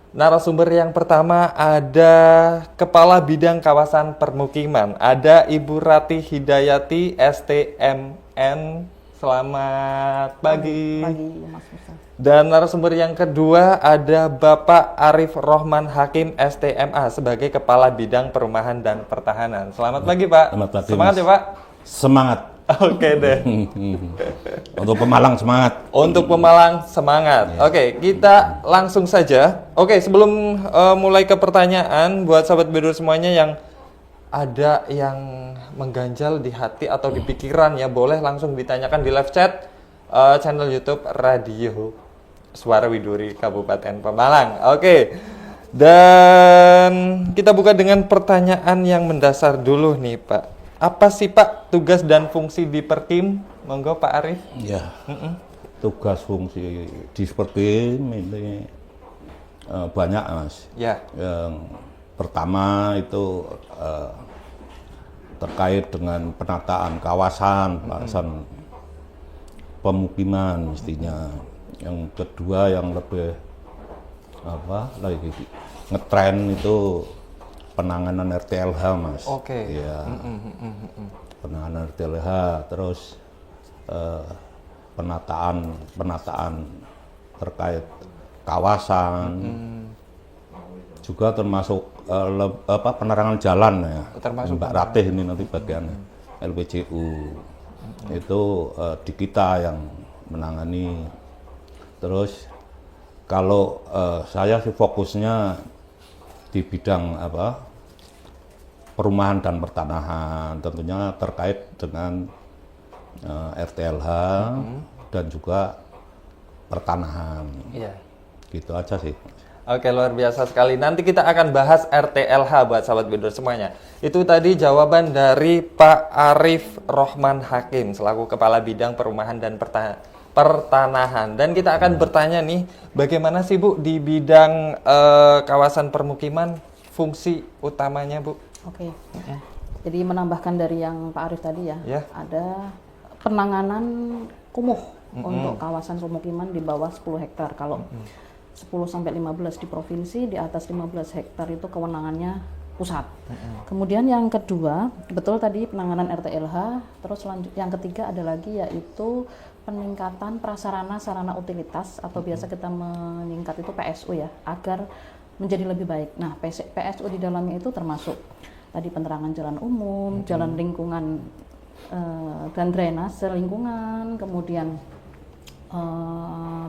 narasumber yang pertama ada Kepala Bidang Kawasan Permukiman, ada Ibu Rati Hidayati, STMN. Selamat pagi. Pagi, Mas Musa. Dan narasumber yang kedua ada Bapak Arif Rohman Hakim, STMA, sebagai Kepala Bidang Perumahan dan Pertahanan. Selamat pagi, Pak. Selamat pagi, Semangat Mas. ya, Pak. Semangat. Oke deh. Untuk Pemalang semangat. Untuk Pemalang semangat. Oke, kita langsung saja. Oke, sebelum mulai ke pertanyaan buat sahabat Bedur semuanya yang ada yang mengganjal di hati atau di pikiran ya, boleh langsung ditanyakan di live chat channel YouTube Radio Suara Widuri Kabupaten Pemalang. Oke. Dan kita buka dengan pertanyaan yang mendasar dulu nih, Pak. Apa sih Pak tugas dan fungsi di Perkim? Monggo Pak Arif. Ya. Tugas fungsi di Perkim ini banyak, Mas. Ya. Yang pertama itu terkait dengan penataan kawasan pemukiman mestinya. Yang kedua yang lebih lagi ngetren itu penanganan RTLH, Mas. Oke. Ya. Penanganan RTLH, terus penataan terkait kawasan, juga termasuk penerangan jalan ya. Termasuk Mbak Ratih ini nanti bagian LPJU. Itu di kita yang menangani. Terus kalau saya sih fokusnya di bidang perumahan dan pertanahan, tentunya terkait dengan RTLH dan juga pertanahan. Iya. Gitu aja sih. Oke, luar biasa sekali. Nanti kita akan bahas RTLH buat sahabat Bedur semuanya. Itu tadi jawaban dari Pak Arif Rohman Hakim selaku Kepala Bidang Perumahan dan Pertanahan. Dan kita akan bertanya nih, bagaimana sih Bu di bidang kawasan permukiman, fungsi utamanya Bu? Oke. Jadi menambahkan dari yang Pak Arif tadi ya, Ya. ada penanganan kumuh untuk kawasan pemukiman di bawah 10 hektar. Kalau 10 sampai 15 di provinsi, di atas 15 hektar itu kewenangannya pusat. Kemudian yang kedua, betul tadi penanganan RTLH, terus yang ketiga ada lagi yaitu peningkatan prasarana sarana utilitas atau biasa kita meningkat itu PSU ya, agar menjadi lebih baik. Nah, PSU di dalamnya itu termasuk tadi penerangan jalan umum, jalan lingkungan dan drainase lingkungan, kemudian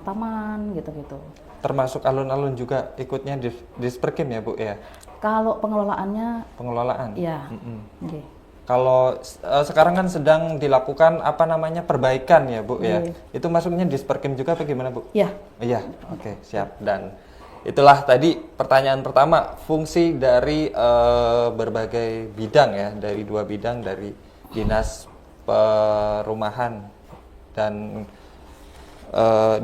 taman gitu-gitu. Termasuk alun-alun juga ikutnya di Perkim ya Bu ya? Kalau pengelolaannya, Pengelolaan? ya. Okay. Kalau sekarang kan sedang dilakukan perbaikan ya Bu ya? Itu masuknya di Perkim juga apa gimana Bu? Ya. Iya, oke, siap. Dan itulah tadi pertanyaan pertama, fungsi dari berbagai bidang ya, dari 2 bidang, dari Dinas Perumahan dan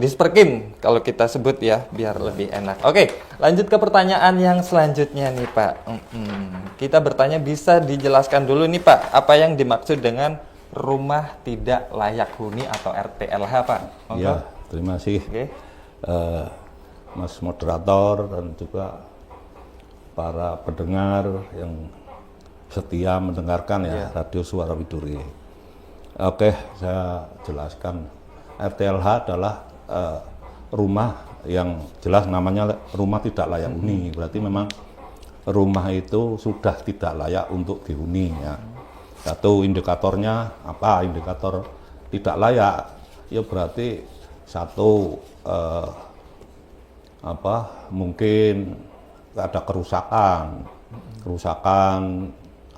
Disperkim kalau kita sebut ya, biar lebih enak. Oke, lanjut ke pertanyaan yang selanjutnya nih Pak. Kita bertanya, bisa dijelaskan dulu nih Pak, apa yang dimaksud dengan rumah tidak layak huni atau RTLH Pak? Monggo. Ya, terima kasih. Oke. Mas moderator dan juga para pendengar yang setia mendengarkan ya Radio Suara Widuri. Oke, saya jelaskan. RTLH adalah rumah yang jelas namanya rumah tidak layak huni. Berarti memang rumah itu sudah tidak layak untuk dihuni ya. Satu indikatornya apa? Indikator tidak layak ya berarti satu mungkin ada kerusakan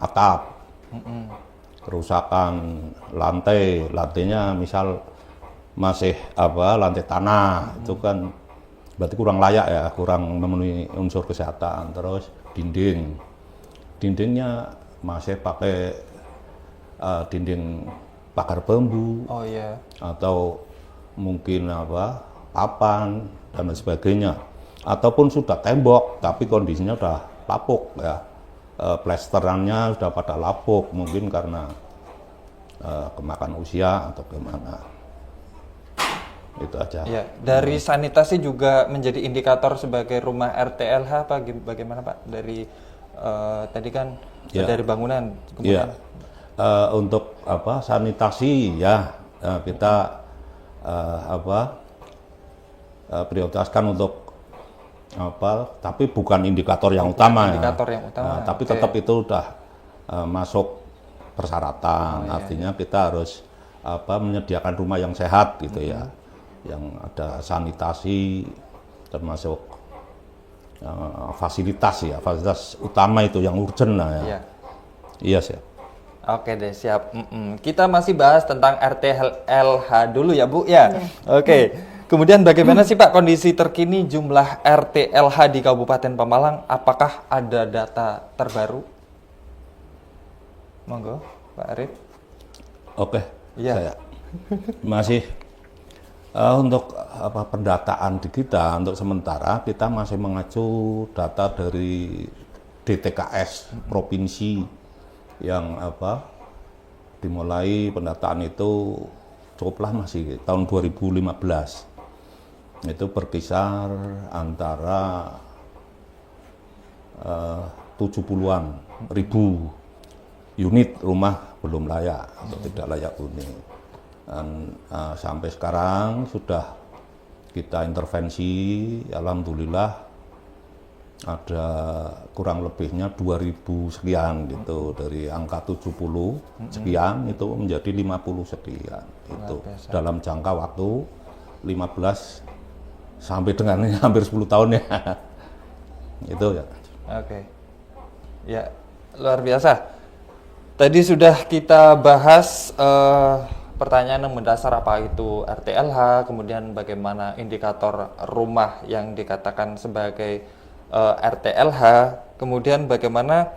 atap, kerusakan lantainya misal masih lantai tanah, itu kan berarti kurang layak ya, kurang memenuhi unsur kesehatan. Terus dindingnya masih pakai dinding pagar bambu, atau mungkin papan dan sebagainya, ataupun sudah tembok tapi kondisinya udah lapuk ya, plesterannya sudah pada lapuk, mungkin karena kemakan usia atau gimana. itu aja. Ya, dari sanitasi juga menjadi indikator sebagai rumah RTLH apa bagaimana Pak? Dari tadi kan dari bangunan kemudian Untuk sanitasi ya kita prioritaskan untuk tapi bukan indikator yang utama indikator yang utama. tapi tetap itu udah masuk persyaratan. Artinya kita harus menyediakan rumah yang sehat gitu ya, yang ada sanitasi termasuk fasilitas utama itu yang urgent ya. Iya siap. Oke deh, siap. Kita masih bahas tentang RTLH dulu ya Bu ya. Oke. Kemudian bagaimana sih Pak kondisi terkini jumlah RTLH di Kabupaten Pemalang? Apakah ada data terbaru? Monggo, Pak Arif. Oke, Iya. saya masih untuk pendataan di kita untuk sementara kita masih mengacu data dari DTKS provinsi yang dimulai pendataan itu cukup lama sih, tahun 2015. Itu berkisar antara 70-an ribu unit rumah belum layak atau tidak layak huni. Dan sampai sekarang sudah kita intervensi, alhamdulillah ada kurang lebihnya 2000 sekian gitu, dari angka 70 sekian itu menjadi 50 sekian itu dalam jangka waktu 15 sampai dengan hampir 10 tahun ya. Itu ya. Oke. Ya, luar biasa. Tadi sudah kita bahas pertanyaan yang mendasar apa itu RTLH, kemudian bagaimana indikator rumah yang dikatakan sebagai RTLH, kemudian bagaimana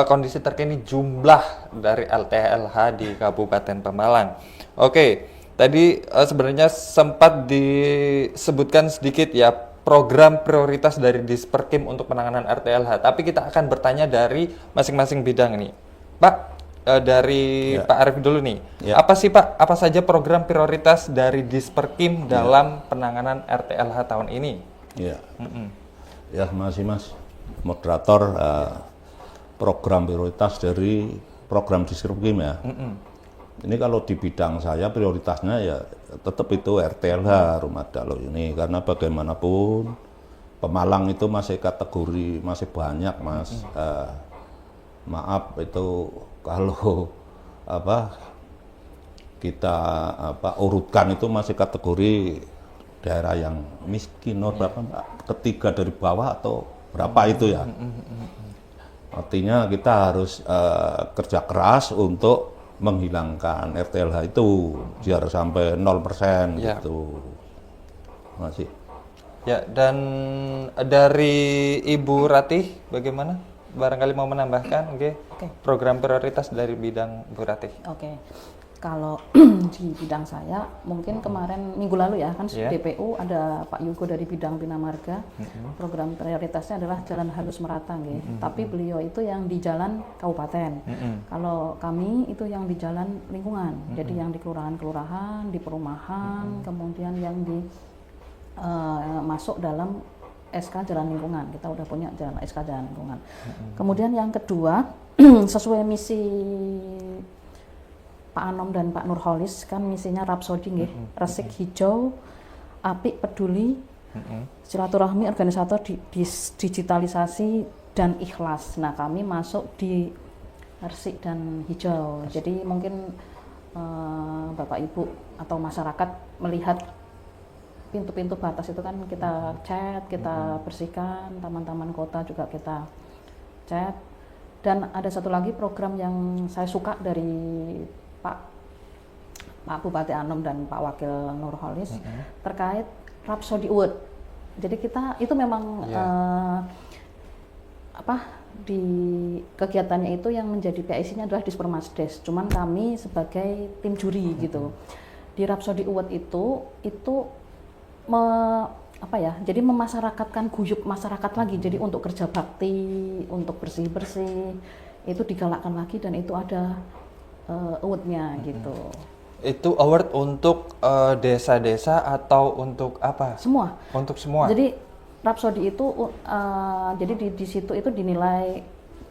kondisi terkini jumlah dari RTLH di Kabupaten Pemalang. Oke, tadi sebenarnya sempat disebutkan sedikit ya program prioritas dari Disperkim untuk penanganan RTLH, tapi kita akan bertanya dari masing-masing bidang nih. Pak, dari Pak Arif dulu nih, apa sih Pak, apa saja program prioritas dari Disperkim dalam penanganan RTLH tahun ini? Iya. Ya, Mas moderator, program prioritas dari program Disperkim ya. Ini kalau di bidang saya prioritasnya ya tetap itu RTLH Rumah Dalau ini, karena bagaimanapun Pemalang itu masih kategori masih banyak Mas. Maaf itu kalau kita urutkan itu masih kategori daerah yang miskin, berapa Mbak? Ketiga dari bawah atau berapa itu ya. Artinya kita harus kerja keras untuk menghilangkan RTLH itu biar sampai 0% gitu. Masih. Ya, dan dari Ibu Ratih bagaimana? Barangkali mau menambahkan, program prioritas dari bidang Bu Ratih. Oke. Kalau di bidang saya, mungkin kemarin minggu lalu ya kan DPU ada Pak Yugo dari bidang Bina Marga. Program prioritasnya adalah jalan halus merata, tapi beliau itu yang di jalan kabupaten. Kalau kami itu yang di jalan lingkungan, jadi yang di kelurahan-kelurahan, di perumahan, kemudian yang di masuk dalam SK jalan lingkungan. Kita udah punya jalan SK jalan lingkungan. Kemudian yang kedua, sesuai misi Pak Anom dan Pak Nurholis, kan misinya Rapsodi resik hijau, apik peduli, silaturahmi organisator digitalisasi dan ikhlas. Nah, kami masuk di resik dan hijau. Jadi mungkin Bapak Ibu atau masyarakat melihat pintu-pintu batas itu kan kita cat, kita bersihkan, taman-taman kota juga kita cat. Dan ada satu lagi program yang saya suka dari Pak Bupati Anom dan Pak Wakil Nurholis terkait Rapsodi Award. Jadi kita itu memang di kegiatannya itu yang menjadi PIC-nya adalah Dispermasdes. Cuman kami sebagai tim juri gitu. Di Rapsodi Award itu jadi memasyarakatkan guyup masyarakat lagi. Jadi untuk kerja bakti, untuk bersih-bersih itu digalakkan lagi dan itu ada award-nya gitu. Itu award untuk desa-desa atau untuk apa? Semua. Untuk semua. Jadi Rhapsody itu jadi di situ itu dinilai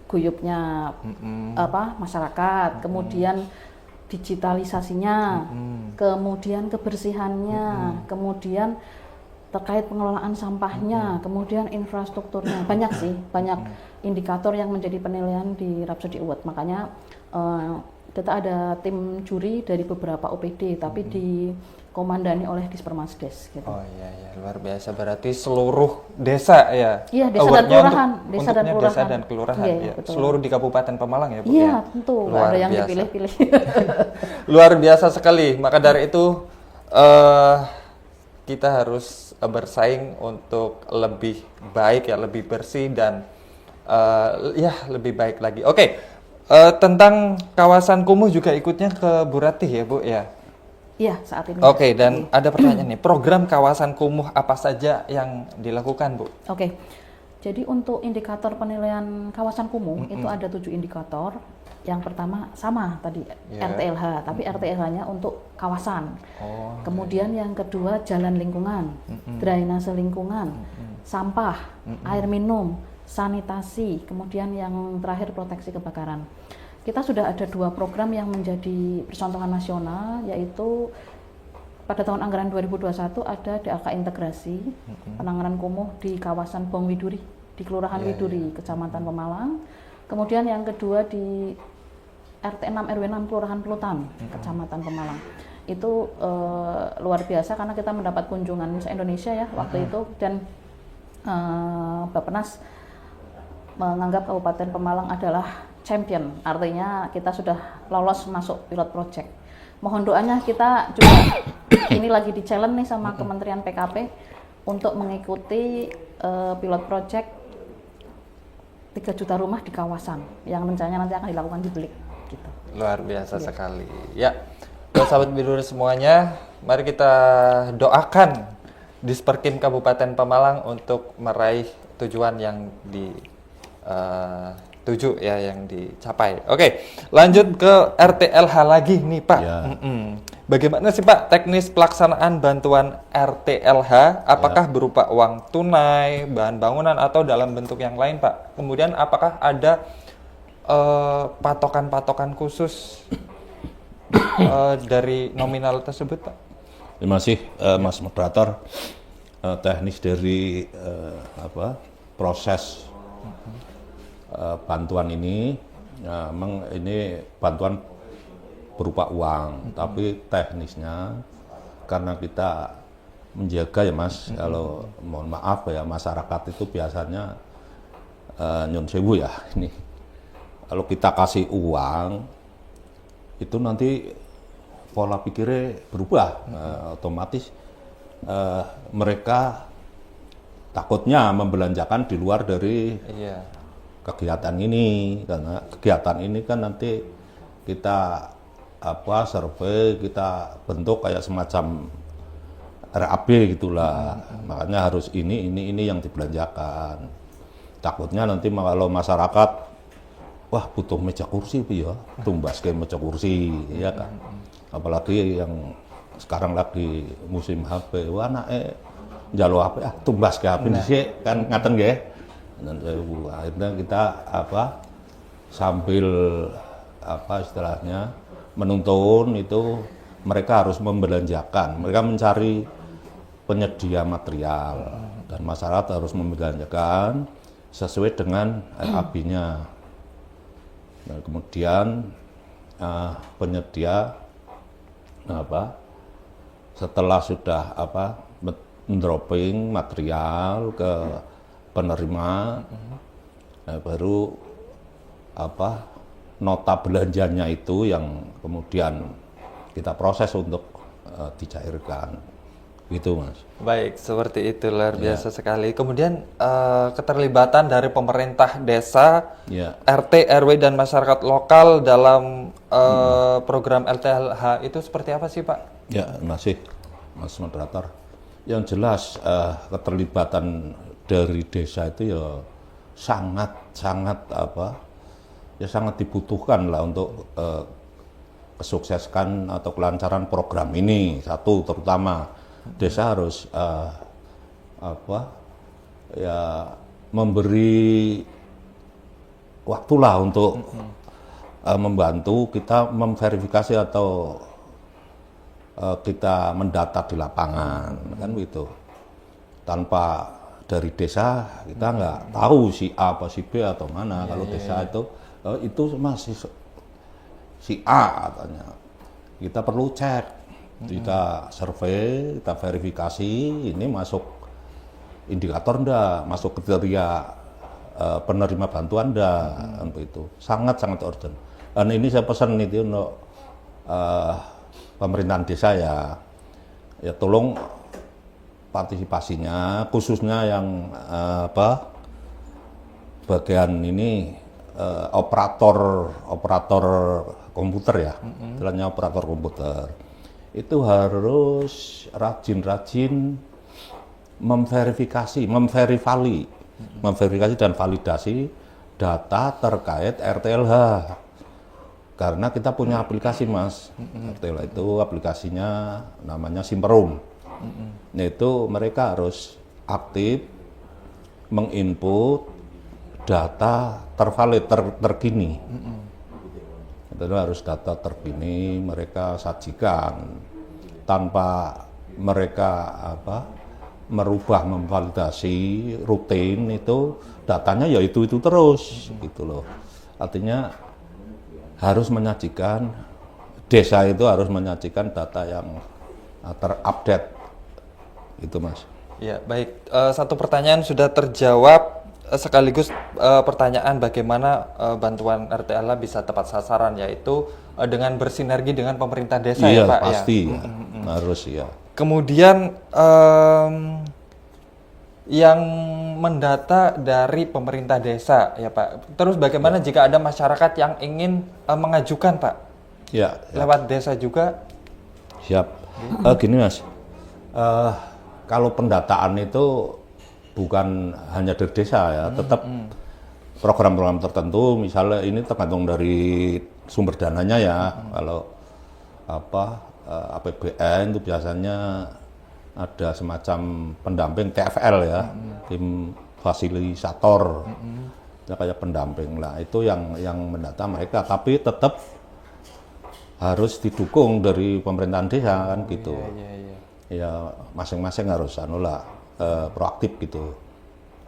guyupnya masyarakat, kemudian digitalisasinya, kemudian kebersihannya, kemudian terkait pengelolaan sampahnya, kemudian infrastrukturnya. Banyak sih, banyak indikator yang menjadi penilaian di Rhapsody Award. Makanya kita ada tim juri dari beberapa OPD, tapi dikomandani oleh Dispermasdes gitu. Oh iya, luar biasa. Berarti seluruh desa ya? Iya, desa dan Awardnya kelurahan. Desa dan kelurahan. Iya, Ya. betul. Seluruh di Kabupaten Pemalang ya, Bu? Iya, Ya? tentu. Nggak Luar ada yang biasa. dipilih-pilih. Luar biasa sekali. Maka dari itu kita harus bersaing untuk lebih baik ya, lebih bersih dan ya lebih baik lagi. Oke. Tentang kawasan kumuh juga ikutnya ke Bu Ratih ya, Bu ya? Iya, saat ini. Oke, dan ada pertanyaan nih, program kawasan kumuh apa saja yang dilakukan, Bu? Oke. Jadi untuk indikator penilaian kawasan kumuh itu ada 7 indikator. Yang pertama sama tadi RTLH, tapi RTLH-nya untuk kawasan. Oh. Kemudian yang kedua jalan lingkungan, drainase lingkungan, sampah, air minum, sanitasi, kemudian yang terakhir proteksi kebakaran. Kita sudah ada 2 program yang menjadi percontohan nasional, yaitu pada tahun anggaran 2021 ada DAK integrasi penanganan kumuh di kawasan Bong Widuri, di Kelurahan Widuri, Kecamatan Pemalang. Kemudian yang kedua di RT 6 RW 6 Kelurahan Pelutan, Kecamatan Pemalang. Itu luar biasa karena kita mendapat kunjungan se-Indonesia ya waktu itu, dan Bappenas menganggap Kabupaten Pemalang adalah champion, artinya kita sudah lolos masuk pilot project. Mohon doanya, kita juga ini lagi di challenge nih sama Kementerian PKP untuk mengikuti pilot project 3 juta rumah di kawasan yang rencananya nanti akan dilakukan di Belik gitu. Luar biasa sekali. Ya, buat sahabat Bidur semuanya, mari kita doakan Disperkin Kabupaten Pemalang untuk meraih tujuan yang tuju ya, yang dicapai. Oke, lanjut ke RTLH lagi nih Pak. Ya. Bagaimana sih Pak teknis pelaksanaan bantuan RTLH? Apakah berupa uang tunai, bahan bangunan, atau dalam bentuk yang lain Pak? Kemudian apakah ada patokan-patokan khusus dari nominal tersebut Pak? Terima kasih Mas Moderator. Teknis dari proses bantuan ini, memang ini bantuan berupa uang, tapi teknisnya karena kita menjaga ya Mas, kalau mohon maaf ya, masyarakat itu biasanya nyun sewu ya, ini kalau kita kasih uang itu nanti pola pikirnya berubah, otomatis mereka takutnya membelanjakan di luar dari kegiatan ini, karena kegiatan ini kan nanti kita survei, kita bentuk kayak semacam RAB gitulah, makanya harus ini yang dibelanjakan. Takutnya nanti kalau masyarakat wah butuh meja kursi ya, tumbas kayak meja kursi ya kan, apalagi yang sekarang lagi musim HP, wah njaluk HP tumbas ke HP sih kan ngaten nggih. Dan akhirnya kita sambil istilahnya menuntun itu mereka harus membelanjakan, mereka mencari penyedia material dan masyarakat harus membelanjakan sesuai dengan RAB-nya. Nah, kemudian penyedia setelah sudah mendropping material ke penerima, baru nota belanjanya itu yang kemudian kita proses untuk dicairkan, gitu Mas. Baik, seperti itu, luar biasa sekali. Kemudian keterlibatan dari pemerintah desa, RT, RW, dan masyarakat lokal dalam program LTLH itu seperti apa sih Pak? Ya, masih Mas Moderator. Yang jelas keterlibatan dari desa itu ya sangat dibutuhkan lah untuk kesukseskan atau kelancaran program ini. Satu, terutama desa harus memberi waktulah untuk membantu kita memverifikasi atau kita mendata di lapangan, kan begitu. Tanpa dari desa kita nggak tahu si A apa si B atau mana. Kalau desa itu masih si A katanya. Kita perlu cek, kita survei, kita verifikasi ini masuk indikator enggak, masuk kriteria penerima bantuan enggak, kan begitu. Sangat-sangat urgent. Dan ini saya pesan itu untuk pemerintahan desa ya tolong partisipasinya, khususnya yang bagian ini operator komputer ya, istilahnya operator komputer itu harus rajin-rajin memverifikasi dan validasi data terkait RTLH. Karena kita punya aplikasi, Mas. RTLH itu aplikasinya namanya Simperum. Itu mereka harus aktif menginput data tervalid, terkini. Itu harus data terkini mereka sajikan tanpa mereka merubah, memvalidasi rutin, itu datanya ya itu terus gitu loh. Artinya harus menyajikan, desa itu harus menyajikan data yang terupdate itu, Mas. Ya, baik. Satu pertanyaan sudah terjawab, sekaligus pertanyaan bagaimana bantuan RTLA bisa tepat sasaran, yaitu dengan bersinergi dengan pemerintah desa, ya, Pak? Pasti, ya? Harus ya. Kemudian yang mendata dari pemerintah desa, ya Pak. Terus bagaimana jika ada masyarakat yang ingin mengajukan, Pak? Ya. Lewat desa juga? Siap. Gini, Mas. Kalau pendataan itu bukan hanya dari desa ya, tetap program-program tertentu, misalnya ini tergantung dari sumber dananya ya. Kalau APBN itu biasanya ada semacam pendamping TFL ya, tim fasilitator, kayak pendamping lah. Itu yang mendata mereka, tapi tetap harus didukung dari pemerintahan desa kan gitu. Ya masing-masing harus proaktif gitu.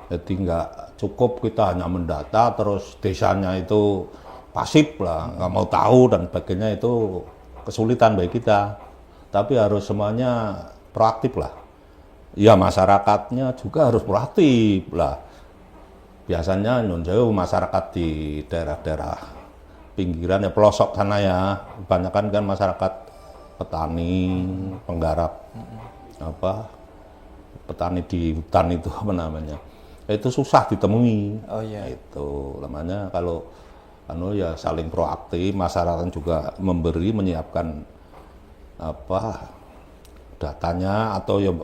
Jadi nggak cukup kita hanya mendata terus desanya itu pasif lah, nggak mau tahu dan sebagainya, itu kesulitan bagi kita. Tapi harus semuanya proaktif lah. Ya masyarakatnya juga harus proaktif lah. Biasanya nunjuk masyarakat di daerah-daerah pinggiran ya, pelosok sana ya, kebanyakan kan masyarakat petani, penggarap petani di hutan itu apa namanya, itu susah ditemui. Oh iya. Itu namanya kalau ya saling proaktif, masyarakat juga menyiapkan datanya atau ya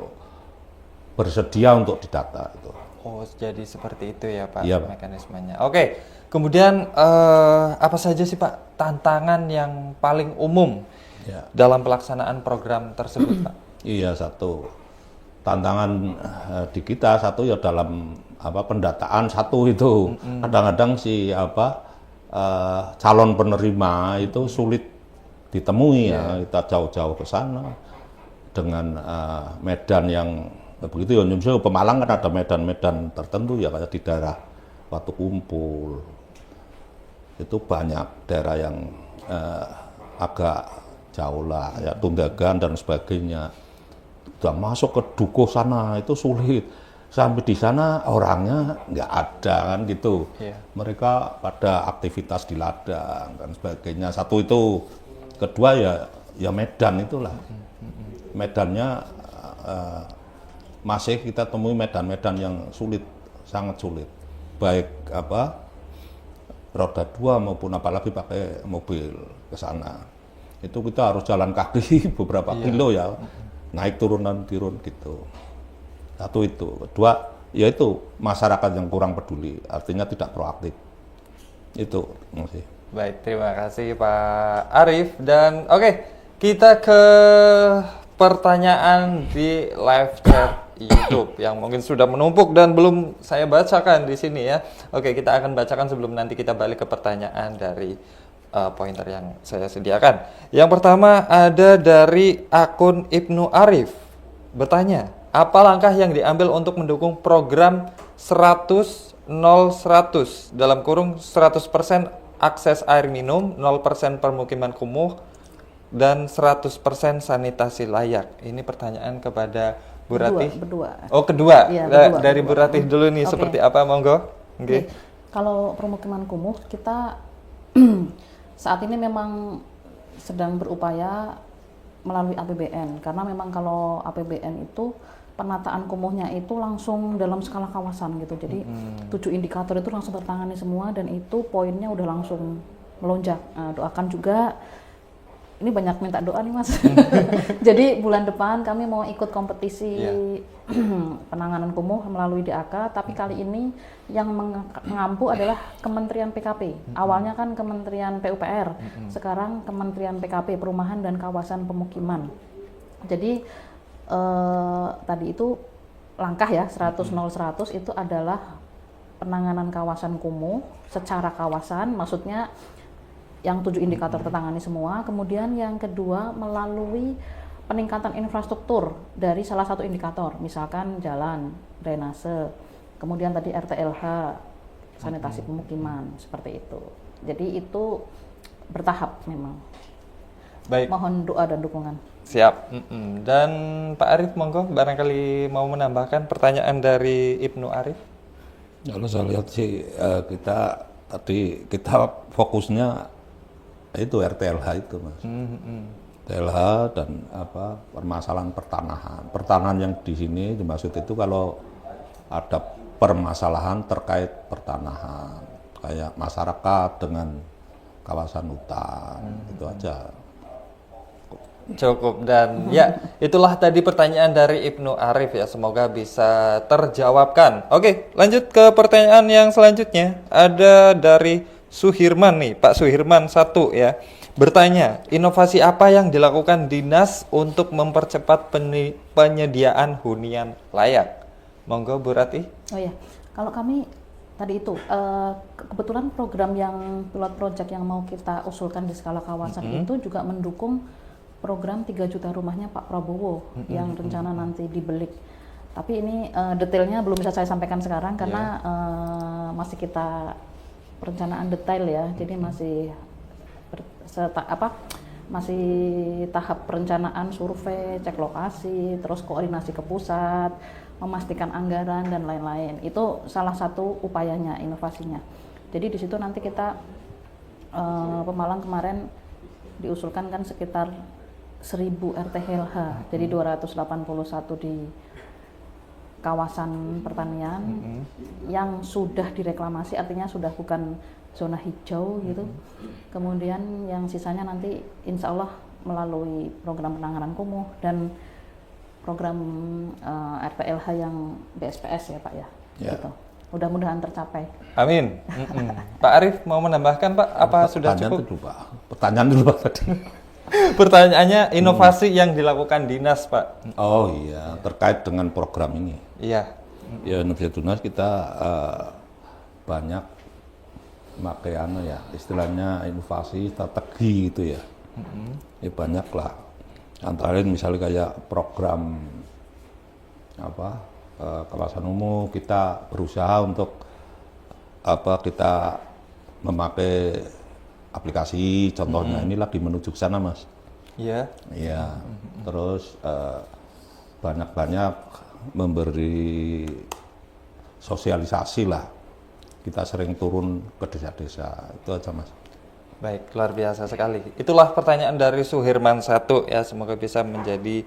bersedia untuk didata itu. Oh, jadi seperti itu ya Pak, Iya, Pak. mekanismenya. Oke, kemudian apa saja sih Pak tantangan yang paling umum dalam pelaksanaan program tersebut, Pak? Iya, satu tantangan di kita satu ya dalam pendataan satu itu kadang-kadang calon penerima itu sulit ditemui ya, kita jauh-jauh ke sana dengan medan yang begitu ya. Misalnya Pemalang kan ada medan-medan tertentu ya, kayak di daerah Watu Kumpul itu banyak daerah yang agak jauh lah ya, Tundagan dan sebagainya. Udah masuk ke Dukuh sana itu sulit, sampai di sana orangnya nggak ada kan gitu. Mereka pada aktivitas di ladang dan sebagainya. Satu itu, kedua ya medan itulah. Medannya masih kita temui medan-medan yang sulit, sangat sulit. Baik roda 2 maupun apalagi pakai mobil ke sana. Itu kita harus jalan kaki beberapa kilo ya. Naik turun gitu. Satu itu. Kedua, yaitu masyarakat yang kurang peduli, artinya tidak proaktif. Itu masih. Baik, terima kasih Pak Arif. Dan oke, kita ke pertanyaan di live chat YouTube yang mungkin sudah menumpuk dan belum saya bacakan di sini ya. Oke, kita akan bacakan sebelum nanti kita balik ke pertanyaan dari pointer yang saya sediakan. Yang pertama ada dari akun Ibnu Arif. Bertanya, apa langkah yang diambil untuk mendukung program 100 100 dalam kurung 100% akses air minum, 0% permukiman kumuh, dan 100% sanitasi layak? Ini pertanyaan kepada Bu Ratih. Berdua. Oh, kedua. Iya, Dari Bu Ratih dulu nih, Oke. seperti apa, monggo? Oke. Kalau permukiman kumuh, kita saat ini memang sedang berupaya melalui APBN, karena memang kalau APBN itu penataan kumuhnya itu langsung dalam skala kawasan gitu. Jadi 7 indikator itu langsung tertangani semua dan itu poinnya udah langsung melonjak. Nah, doakan juga, ini banyak minta doa nih Mas. Jadi bulan depan kami mau ikut kompetisi penanganan kumuh melalui DAK, tapi kali ini yang mengampu adalah Kementerian PKP. Awalnya kan Kementerian PUPR, sekarang Kementerian PKP, Perumahan dan Kawasan Pemukiman. Jadi tadi itu langkah ya 100 itu adalah penanganan kawasan kumuh secara kawasan, maksudnya yang 7 indikator tertangani semua. Kemudian yang kedua melalui peningkatan infrastruktur dari salah satu indikator, misalkan jalan, drainase, kemudian tadi RTLH, sanitasi pemukiman, seperti itu. Jadi itu bertahap memang. Baik. Mohon doa dan dukungan. Siap. Dan Pak Arif, monggo barangkali mau menambahkan pertanyaan dari Ibnu Arif. Kalau saya lihat sih kita fokusnya itu RTLH itu Mas. RTLH dan permasalahan pertanahan. Pertanahan yang di sini dimaksud itu kalau ada permasalahan terkait pertanahan, kayak masyarakat dengan kawasan hutan, itu aja. Cukup. Dan ya, itulah tadi pertanyaan dari Ibnu Arif ya, semoga bisa terjawabkan. Oke, lanjut ke pertanyaan yang selanjutnya. Ada dari Suhirman nih, Pak Suhirman 1 ya. Bertanya, inovasi apa yang dilakukan dinas untuk mempercepat penyediaan hunian layak? Monggo Bu Ratih. Oh ya, kalau kami tadi itu kebetulan program yang pilot project yang mau kita usulkan di skala kawasan itu juga mendukung program 3 juta rumahnya Pak Prabowo yang rencana nanti dibelik. Tapi ini detailnya belum bisa saya sampaikan sekarang karena masih kita perencanaan detail ya. Jadi masih masih tahap perencanaan, survei, cek lokasi, terus koordinasi ke pusat, memastikan anggaran dan lain-lain. Itu salah satu upayanya, inovasinya. Jadi di situ nanti kita Pemalang kemarin diusulkan kan sekitar 1000 RTLH, jadi 281 di kawasan pertanian yang sudah direklamasi, artinya sudah bukan zona hijau gitu. Kemudian yang sisanya nanti insya Allah melalui program penanganan kumuh dan program RTLH yang BSPS ya Pak ya. Gitu. Mudah-mudahan tercapai. Amin. Pak Arif mau menambahkan Pak, apa sudah cukup? Pertanyaan dulu Pak tadi. Pertanyaannya inovasi yang dilakukan dinas Pak. Oh iya, terkait dengan program ini. Iya. Ya Universitas Tunas kita banyak pakai istilahnya inovasi strategi gitu ya. Ya banyak lah. Antara lain misalnya kayak program kawasan umum, kita berusaha untuk kita memakai aplikasi, contohnya ini lagi menuju ke sana Mas. Iya. Iya. Terus banyak-banyak memberi sosialisasi lah. Kita sering turun ke desa-desa, itu aja Mas. Baik, luar biasa sekali. Itulah pertanyaan dari Suhirman 1 ya, semoga bisa menjadi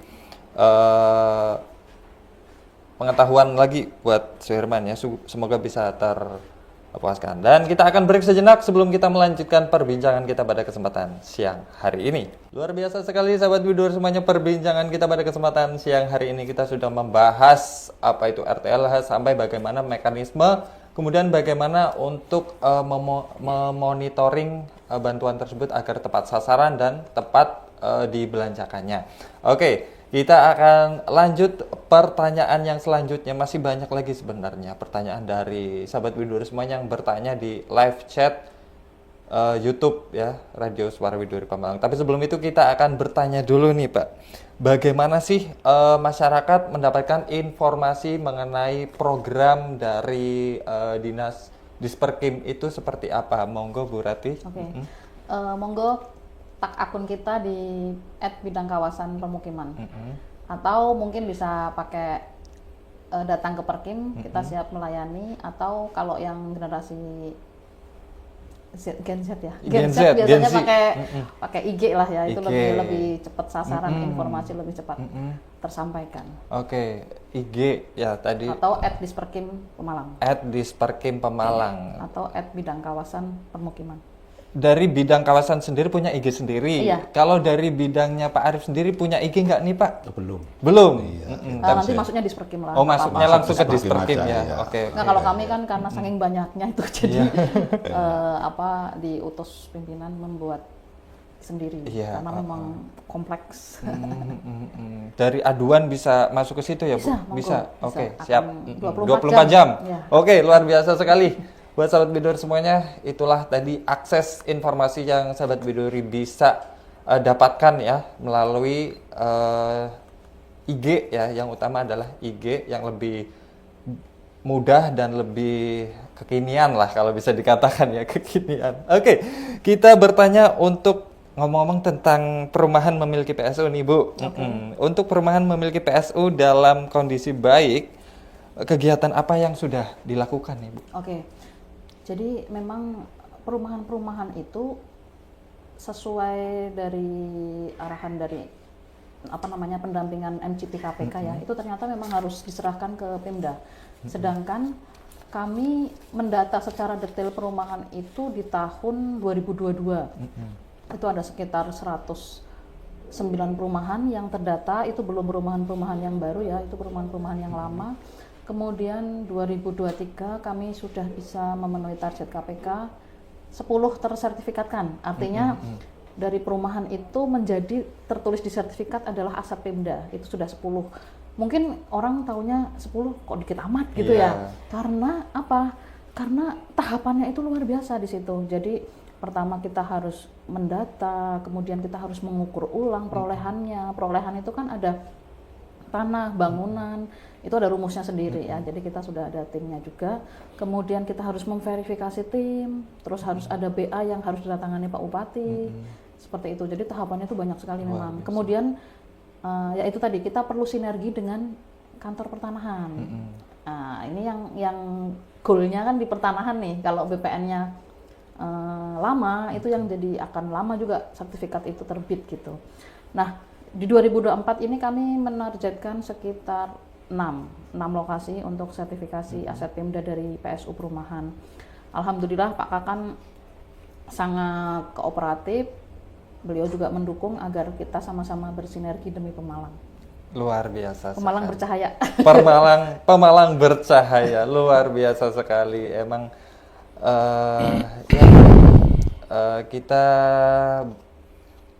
pengetahuan lagi buat Suhirman ya. Semoga bisa terpuaskan. Dan kita akan break sejenak sebelum kita melanjutkan perbincangan kita pada kesempatan siang hari ini. Luar biasa sekali sahabat Widur semuanya, perbincangan kita pada kesempatan siang hari ini kita sudah membahas apa itu RTLH sampai bagaimana mekanisme, kemudian bagaimana untuk memonitoring bantuan tersebut agar tepat sasaran dan tepat dibelanjakannya. Oke, kita akan lanjut pertanyaan yang selanjutnya. Masih banyak lagi sebenarnya pertanyaan dari sahabat Widuri semuanya yang bertanya di live chat YouTube ya, Radio Suara Widuri Pemalang. Tapi sebelum itu kita akan bertanya dulu nih Pak, bagaimana sih masyarakat mendapatkan informasi mengenai program dari Dinas Disperkim itu seperti apa? Monggo Bu Rati. Oke. Monggo tag akun kita di @bidang_kawasan permukiman. Atau mungkin bisa pakai datang ke Perkim, kita siap melayani. Atau kalau yang generasi Gen Z ya. Gen Z biasanya pakai IG lah ya, itu lebih cepat sasaran, informasi lebih cepat tersampaikan. Oke, IG ya tadi. Atau @disperkim Pemalang. @disperkim Pemalang. Atau @bidang kawasan permukiman. Dari bidang kawasan sendiri punya IG sendiri. Iya. Kalau dari bidangnya Pak Arif sendiri punya IG nggak nih Pak? Belum. Iya. Nanti masuknya disperkim lah. Oh, masuknya langsung ke Disperkim Disperkim aja, ya. iya. Oke. Nah, kalau kami kan karena saking banyaknya itu jadi diutus pimpinan membuat sendiri Iya, karena memang kompleks. Dari aduan bisa masuk ke situ ya, Bu? Bisa, monggo, Bisa. bisa. Oke, Akan siap. 24 jam. Ya. Oke, luar biasa sekali. Buat sahabat Biduri semuanya, itulah tadi akses informasi yang sahabat Biduri bisa dapatkan ya melalui IG ya. Yang utama adalah IG yang lebih mudah dan lebih kekinian lah kalau bisa dikatakan ya, kekinian. Oke, kita bertanya untuk ngomong-ngomong tentang perumahan memiliki PSU nih Bu. Untuk perumahan memiliki PSU dalam kondisi baik, kegiatan apa yang sudah dilakukan nih Bu? Oke. Jadi memang perumahan-perumahan itu sesuai dari arahan dari pendampingan MCT KPK ya, itu ternyata memang harus diserahkan ke Pemda. Sedangkan kami mendata secara detail perumahan itu di tahun 2022. Itu ada sekitar 109 perumahan yang terdata, itu belum perumahan-perumahan yang baru ya, itu perumahan-perumahan yang lama. Kemudian 2023 kami sudah bisa memenuhi target KPK, 10 tersertifikatkan. Artinya dari perumahan itu menjadi tertulis di sertifikat adalah aset Pemda, itu sudah 10. Mungkin orang taunya 10 kok dikit amat gitu ya. Karena apa? Karena tahapannya itu luar biasa di situ. Jadi pertama kita harus mendata, kemudian kita harus mengukur ulang perolehannya. Perolehan itu kan ada tanah, bangunan, itu ada rumusnya sendiri ya. Jadi kita sudah ada timnya juga. Kemudian kita harus memverifikasi tim, terus harus ada BA yang harus didatangani Pak Bupati. Seperti itu. Jadi tahapannya itu banyak sekali memang. Kemudian ya itu tadi, kita perlu sinergi dengan kantor pertanahan. Nah, ini yang goalnya kan di pertanahan nih. Kalau BPN-nya lama, itu yang jadi akan lama juga sertifikat itu terbit gitu. Nah, di 2024 ini kami menargetkan sekitar 6 lokasi untuk sertifikasi aset Pemda dari PSU Perumahan. Alhamdulillah Pak Kakan sangat kooperatif. Beliau juga mendukung agar kita sama-sama bersinergi demi Pemalang. Luar biasa. Pemalang bercahaya. Pemalang bercahaya, luar biasa sekali. Emang kita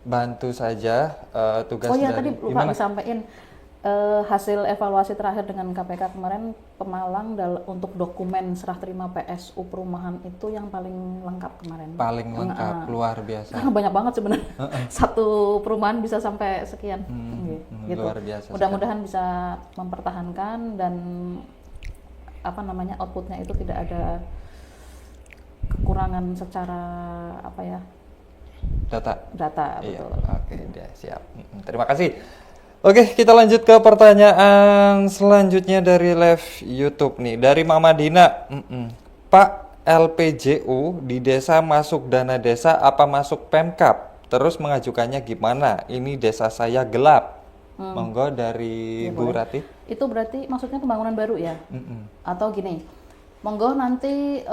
bantu saja tugas Oh ya, dari, tadi lupa disampaikan hasil evaluasi terakhir dengan KPK kemarin, Pemalang untuk dokumen serah terima PSU Perumahan itu yang paling lengkap kemarin. Paling lengkap, luar biasa. Karena banyak banget sebenarnya. Satu perumahan bisa sampai sekian. Gitu. Luar biasa. Mudah-mudahan bisa mempertahankan dan outputnya itu tidak ada kekurangan secara data Iya. betul. Oke, siap. Terima kasih. Oke, kita lanjut ke pertanyaan selanjutnya dari live YouTube nih, dari Mama Dina. Pak, LPJU di desa masuk dana desa apa masuk Pemkap? Terus mengajukannya gimana? Ini desa saya gelap. Monggo dari Bu Rati. Itu berarti maksudnya pembangunan baru ya? Atau gini, monggo nanti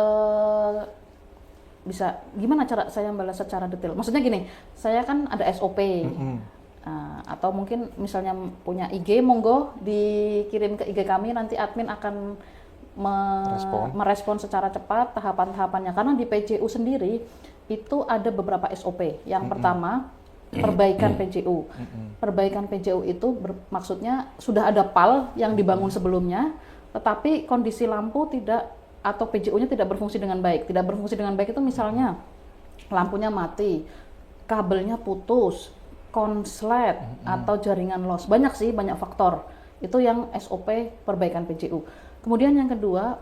bisa gimana cara saya membalas secara detail? Maksudnya gini, saya kan ada SOP. Atau mungkin misalnya punya IG, monggo dikirim ke IG kami, nanti admin akan merespon secara cepat tahapan-tahapannya. Karena di PJU sendiri itu ada beberapa SOP. Yang pertama, perbaikan PJU. Perbaikan PJU itu maksudnya sudah ada PAL yang dibangun sebelumnya, tetapi kondisi lampu tidak atau PJU-nya tidak berfungsi dengan baik. Tidak berfungsi dengan baik itu misalnya lampunya mati, kabelnya putus, konslet atau jaringan los. Banyak sih, banyak faktor. Itu yang SOP perbaikan PJU. Kemudian yang kedua,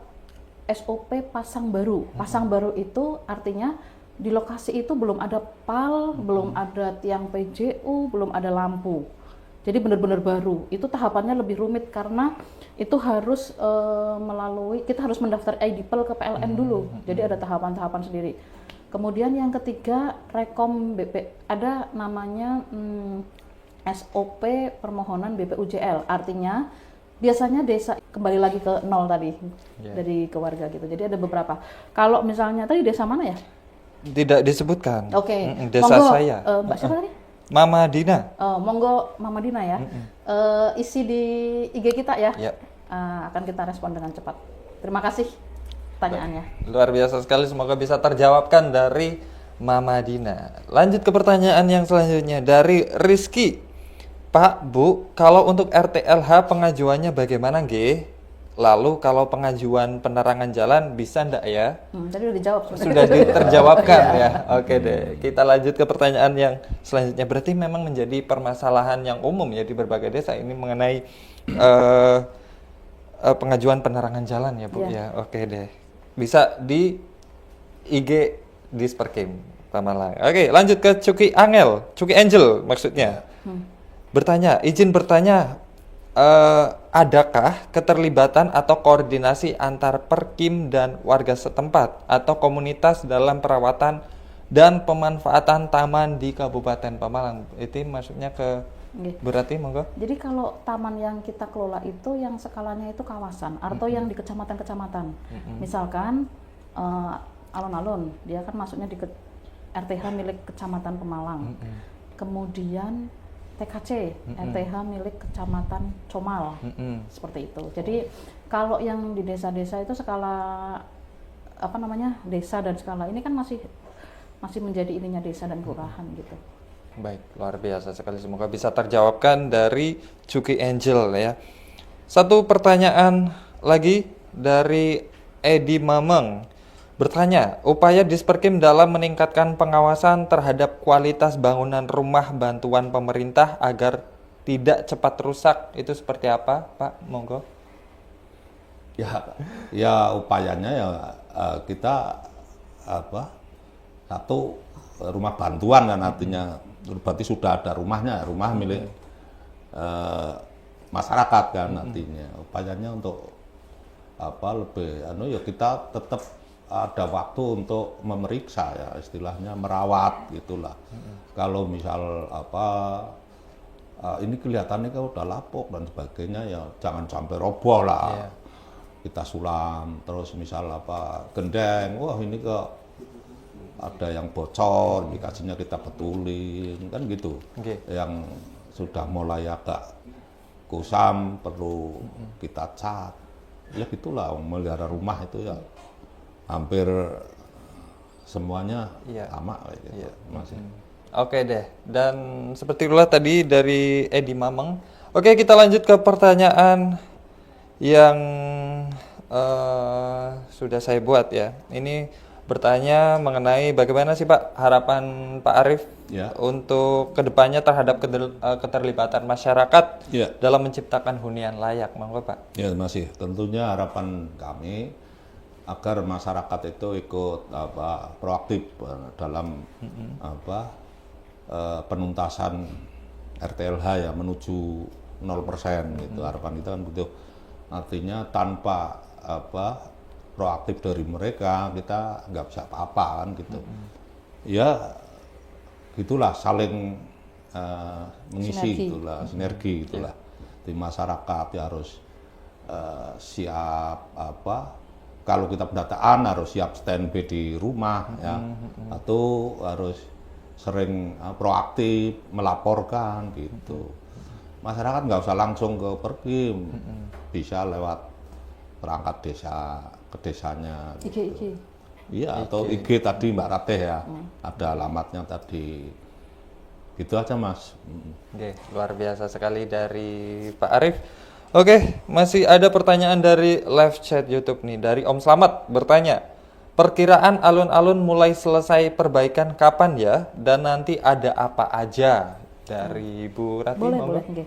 SOP pasang baru. Pasang baru itu artinya di lokasi itu belum ada PAL, belum ada tiang PJU, belum ada lampu. Jadi benar-benar baru. Itu tahapannya lebih rumit karena itu harus kita harus mendaftar IDPL ke PLN dulu. Jadi ada tahapan-tahapan sendiri. Kemudian yang ketiga, rekom ada namanya SOP permohonan BPUJL. Artinya biasanya desa kembali lagi ke nol tadi dari ke warga gitu. Jadi ada beberapa. Kalau misalnya tadi desa mana ya? Tidak disebutkan. Oke. Desa Monggo, saya. Mbak siapa tadi? Mama Dina. Monggo Mama Dina ya. Isi di IG kita ya. Ya. Akan kita respon dengan cepat. Terima kasih pertanyaannya. Luar biasa sekali, semoga bisa terjawabkan dari Mama Dina. Lanjut ke pertanyaan yang selanjutnya dari Rizky. Pak, Bu, kalau untuk RTLH pengajuannya bagaimana, G? Lalu kalau pengajuan penerangan jalan bisa ndak ya? Tadi udah dijawab. Sudah terjawabkan ya. Oke deh. Kita lanjut ke pertanyaan yang selanjutnya. Berarti memang menjadi permasalahan yang umum ya di berbagai desa ini mengenai pengajuan penerangan jalan ya, Bu ya. Oke deh. Bisa di IG Disperkim Pamalang. Oke, lanjut ke Cuki Angel maksudnya. Izin bertanya, adakah keterlibatan atau koordinasi antar Perkim dan warga setempat atau komunitas dalam perawatan dan pemanfaatan taman di Kabupaten Pemalang? Itu maksudnya berarti monggo. Jadi kalau taman yang kita kelola itu yang skalanya itu kawasan atau yang di kecamatan-kecamatan. Misalkan alun-alun, dia kan masuknya di RTH milik Kecamatan Pemalang. Kemudian TKC, RTH milik Kecamatan Comal, seperti itu. Jadi kalau yang di desa-desa itu skala desa dan skala ini kan masih menjadi ininya desa dan kelurahan gitu. Baik, luar biasa sekali. Semoga bisa terjawabkan dari Cuki Angel ya. Satu pertanyaan lagi dari Edi Mameng. Bertanya, upaya Disperkim dalam meningkatkan pengawasan terhadap kualitas bangunan rumah bantuan pemerintah agar tidak cepat rusak itu seperti apa, Pak? Monggo. Ya upayanya ya kita satu rumah bantuan kan artinya berarti sudah ada rumah milik masyarakat kan artinya. Upayanya untuk lebih ya kita tetap ada waktu untuk memeriksa ya istilahnya merawat gitulah. Kalau misal ini kelihatannya kalau udah lapuk dan sebagainya ya jangan sampai roboh lah. Kita sulam terus misal gendeng, wah ini ada yang bocor, indikasinya kita betulin kan gitu. Yang sudah mulai agak kusam perlu kita cat. Ya gitulah melihara rumah itu ya hampir semuanya sama gitu. Oke deh, dan seperti itulah tadi dari Edi Mameng. Oke, kita lanjut ke pertanyaan yang sudah saya buat ya. Ini bertanya mengenai bagaimana sih Pak harapan Pak Arief untuk kedepannya terhadap keterlibatan masyarakat dalam menciptakan hunian layak, monggo Pak. Ya masih, tentunya harapan kami agar masyarakat itu ikut proaktif dalam penuntasan RTLH ya menuju 0% gitu. Harapan kita kan begitu. Artinya tanpa proaktif dari mereka kita nggak bisa apa-apa kan gitu. Ya gitulah saling mengisi sinergi gitulah. Di masyarakat ya harus siap kalau kita pendataan harus siap standby di rumah ya, atau harus sering proaktif melaporkan gitu. Masyarakat nggak usah langsung ke Perkim, bisa lewat perangkat desa ke desanya. Gitu. Iya, atau IG tadi Mbak Ratih ya, ada alamatnya tadi. Gitu aja Mas. Oke, luar biasa sekali dari Pak Arif. Oke, masih ada pertanyaan dari live chat YouTube nih, dari Om Slamet bertanya, perkiraan alun-alun mulai selesai perbaikan kapan ya, dan nanti ada apa aja? Dari Bu Rati. Boleh, monggo. boleh. Nggih.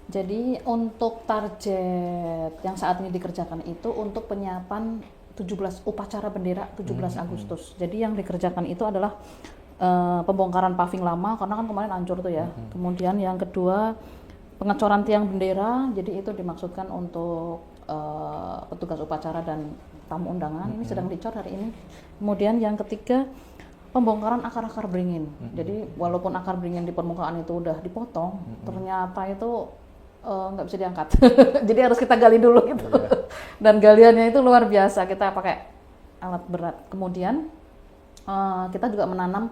Jadi untuk target yang saat ini dikerjakan itu untuk penyiapan 17 upacara bendera 17 Agustus. Jadi yang dikerjakan itu adalah pembongkaran paving lama karena kan kemarin hancur tuh ya. Kemudian yang kedua pengecoran tiang bendera. Jadi itu dimaksudkan untuk petugas upacara dan tamu undangan. Ini sedang dicor hari ini. Kemudian yang ketiga pembongkaran akar-akar beringin. Jadi walaupun akar beringin di permukaan itu udah dipotong, ternyata itu nggak bisa diangkat. Jadi harus kita gali dulu gitu. Dan galiannya itu luar biasa. Kita pakai alat berat. Kemudian kita juga menanam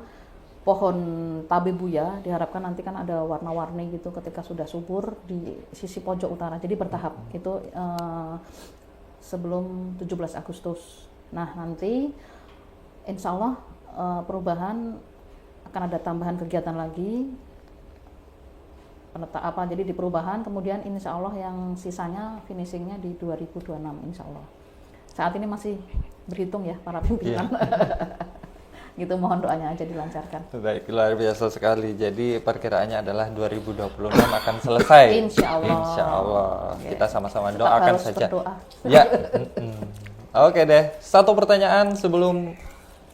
pohon tabebuya. Diharapkan nanti kan ada warna-warni gitu ketika sudah subur di sisi pojok utara. Jadi bertahap. Itu sebelum 17 Agustus. Nah nanti insya Allah perubahan akan ada tambahan kegiatan lagi. Jadi di perubahan, kemudian insya Allah yang sisanya finishingnya di 2026 insya Allah. Saat ini masih berhitung ya para pimpinan. Gitu, mohon doanya aja dilancarkan. Baik, luar biasa sekali. Jadi perkiraannya adalah 2026 akan selesai. Insya Allah. Insya Allah. Oke. Kita sama-sama Tetap doakan harus saja. berdoa. Ya. Oke deh. Satu pertanyaan sebelum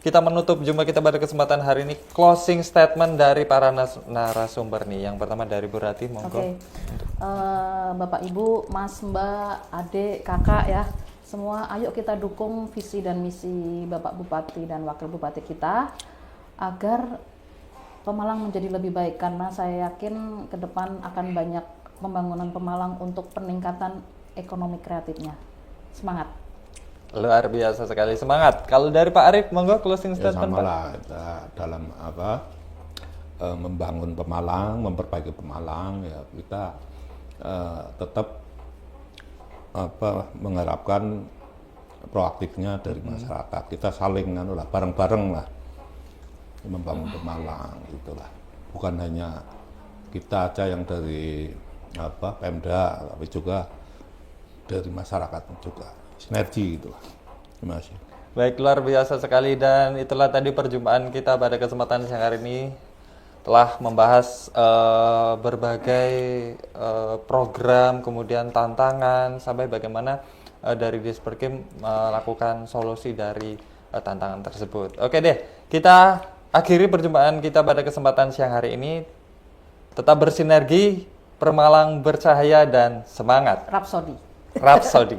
kita menutup jumpa kita pada kesempatan hari ini, closing statement dari para narasumber nih. Yang pertama dari Bu Rati, monggo. Oke. Bapak Ibu, Mas, Mbak, Adik, Kakak ya, semua ayo kita dukung visi dan misi Bapak Bupati dan Wakil Bupati kita agar Pemalang menjadi lebih baik, karena saya yakin ke depan akan banyak pembangunan Pemalang untuk peningkatan ekonomi kreatifnya. Semangat. Luar biasa sekali, semangat. Kalau dari Pak Arif, monggo closing Ya statement sama Pak. lah, kita dalam membangun Pemalang, memperbaiki Pemalang, ya kita tetap mengharapkan proaktifnya dari masyarakat. Kita saling bareng-bareng lah membangun Pemalang, gitulah. Bukan hanya kita aja yang dari Pemda, tapi juga dari masyarakat juga. Sinergi itulah. Terima kasih. Baik, luar biasa sekali, dan itulah tadi perjumpaan kita pada kesempatan siang hari ini, telah membahas berbagai program, kemudian tantangan, sampai bagaimana dari Disperkim melakukan solusi dari tantangan tersebut. Oke deh, kita akhiri perjumpaan kita pada kesempatan siang hari ini. Tetap bersinergi, Pemalang bercahaya dan semangat. Rapsodi. Rapsodi.